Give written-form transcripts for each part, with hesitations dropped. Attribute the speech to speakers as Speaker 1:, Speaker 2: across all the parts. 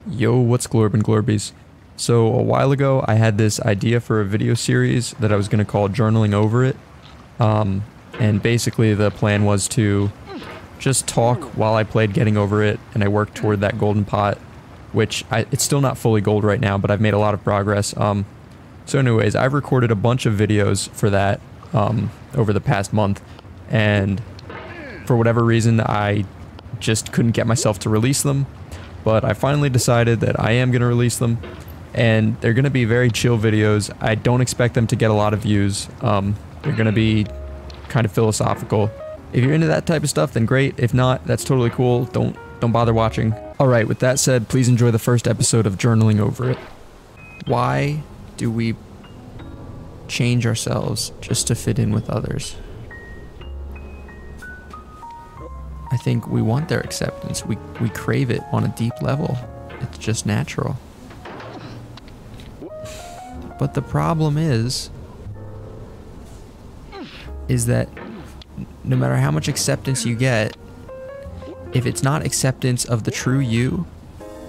Speaker 1: Yo, what's Glorb and Glorbies? So a while ago, I had this idea for a video series that I was going to call Journaling Over It. And basically the plan was to just talk while I played Getting Over It, and I worked toward that golden pot, which it's still not fully gold right now, but I've made a lot of progress. So anyways, I've recorded a bunch of videos for that over the past month, and for whatever reason, I just couldn't get myself to release them. But I finally decided that I am going to release them, and they're going to be very chill videos. I don't expect them to get a lot of views. They're going to be kind of philosophical. If you're into that type of stuff, then great. If not, that's totally cool. Don't bother watching. Alright, with that said, please enjoy the first episode of Journaling Over It. Why do we change ourselves just to fit in with others? I think we want their acceptance. We crave it on a deep level. It's just natural. But the problem is that no matter how much acceptance you get, if it's not acceptance of the true you,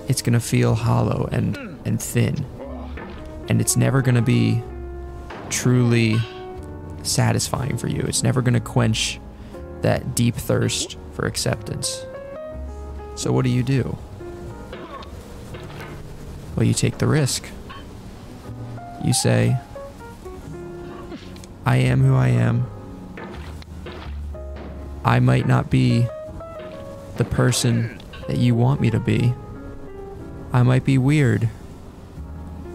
Speaker 1: it's gonna feel hollow and thin. And it's never gonna be truly satisfying for you. It's never gonna quench that deep thirst for acceptance. So what do? Well, you take the risk. You say, I am who I am. I might not be the person that you want me to be. I might be weird.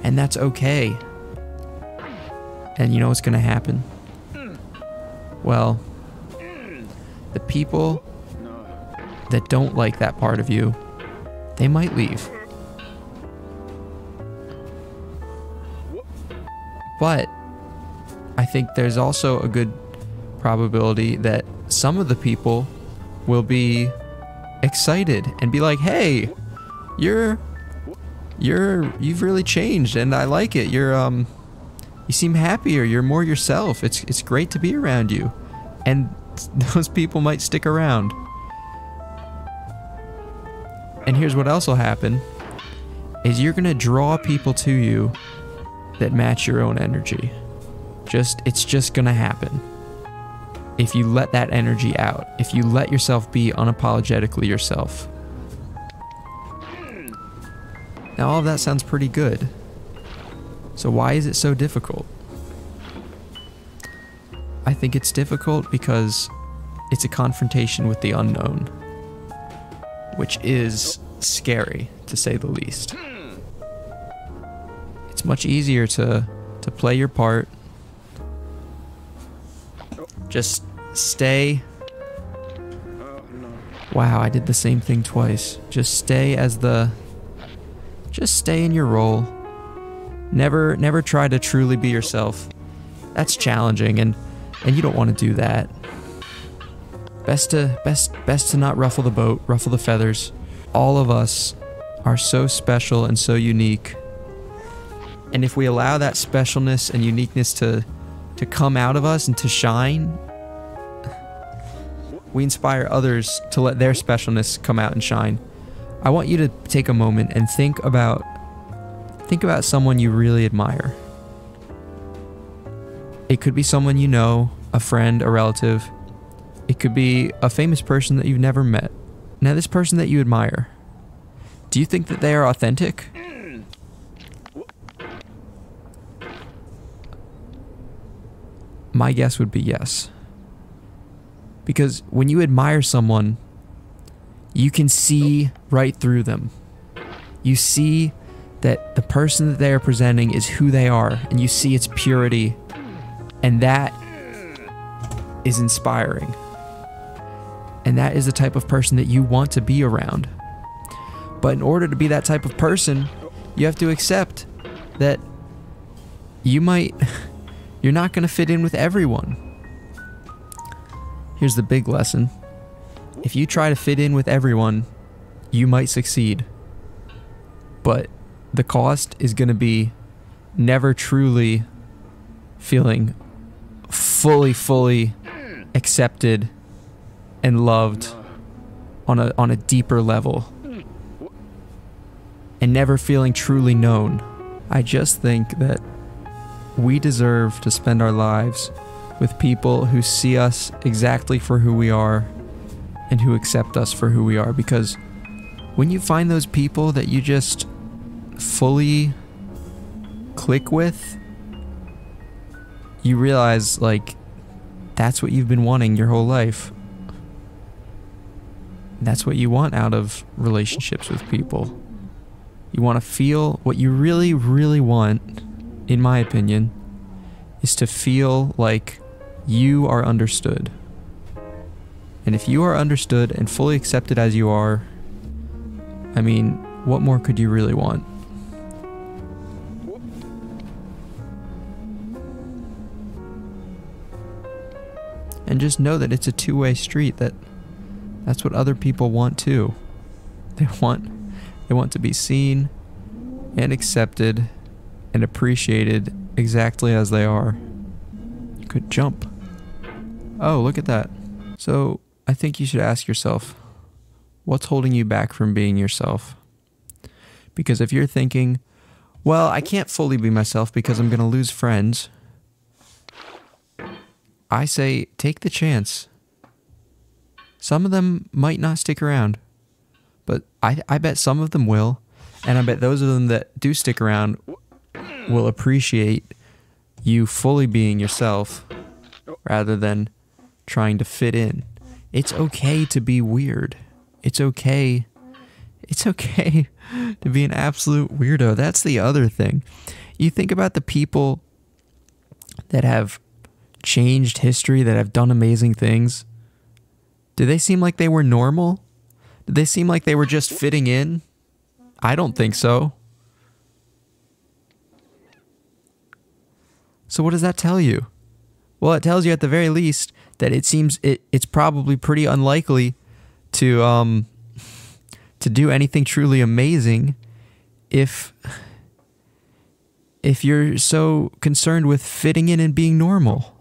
Speaker 1: And that's okay. And you know what's gonna happen? Well, the people that don't like that part of you, they might leave. But I think there's also a good probability that some of the people will be excited and be like, hey, you've really changed and I like it. You seem happier, you're more yourself. It's great to be around you. And those people might stick around. And here's what else will happen, is you're gonna draw people to you that match your own energy. It's just gonna happen. If you let that energy out, if you let yourself be unapologetically yourself. Now all of that sounds pretty good. So why is it so difficult? I think it's difficult because it's a confrontation with the unknown, which is scary, to say the least. It's much easier to play your part. Just stay. Wow, I did the same thing twice. Just stay in your role. Never try to truly be yourself. That's challenging, and you don't want to do that. Best to not ruffle the boat, ruffle the feathers. All of us are so special and so unique. And if we allow that specialness and uniqueness to come out of us and to shine, we inspire others to let their specialness come out and shine. I want you to take a moment and think about someone you really admire. It could be someone you know, a friend, a relative. It could be a famous person that you've never met. Now, this person that you admire, do you think that they are authentic? My guess would be yes. Because when you admire someone, you can see right through them. You see that the person that they are presenting is who they are, and you see its purity, and that is inspiring. And that is the type of person that you want to be around. But in order to be that type of person, you have to accept that you're not going to fit in with everyone. Here's the big lesson. If you try to fit in with everyone, you might succeed. But the cost is going to be never truly feeling fully accepted and loved on a deeper level. and never feeling truly known. I just think that we deserve to spend our lives with people who see us exactly for who we are and who accept us for who we are, because when you find those people that you just fully click with, you realize, like, that's what you've been wanting your whole life. That's what you want out of relationships with people. You want to feel what you really, really want, in my opinion, is to feel like you are understood. And if you are understood and fully accepted as you are, I mean, what more could you really want? And just know that it's a two-way street, that's what other people want too. They want to be seen and accepted and appreciated exactly as they are. You could jump. Oh, look at that. So, I think you should ask yourself, what's holding you back from being yourself? Because if you're thinking, well, I can't fully be myself because I'm going to lose friends, I say, take the chance. Some of them might not stick around, but I bet some of them will, and I bet those of them that do stick around will appreciate you fully being yourself rather than trying to fit in. It's okay to be weird. It's okay. It's okay to be an absolute weirdo. That's the other thing. You think about the people that have changed history, that have done amazing things. Do they seem like they were normal? Did they seem like they were just fitting in? I don't think so. So what does that tell you? Well, it tells you at the very least that it seems it's probably pretty unlikely to do anything truly amazing if you're so concerned with fitting in and being normal.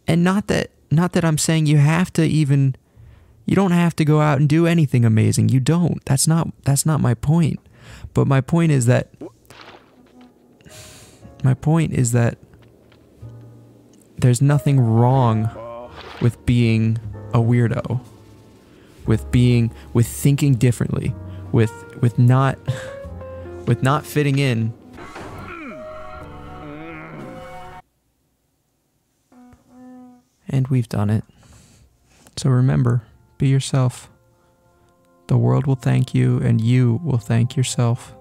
Speaker 1: And not that I'm saying you don't have to go out and do anything amazing. You don't. That's not my point. But my point is that there's nothing wrong with being a weirdo, with thinking differently, with not fitting in. And we've done it. So remember, be yourself. The world will thank you, and you will thank yourself.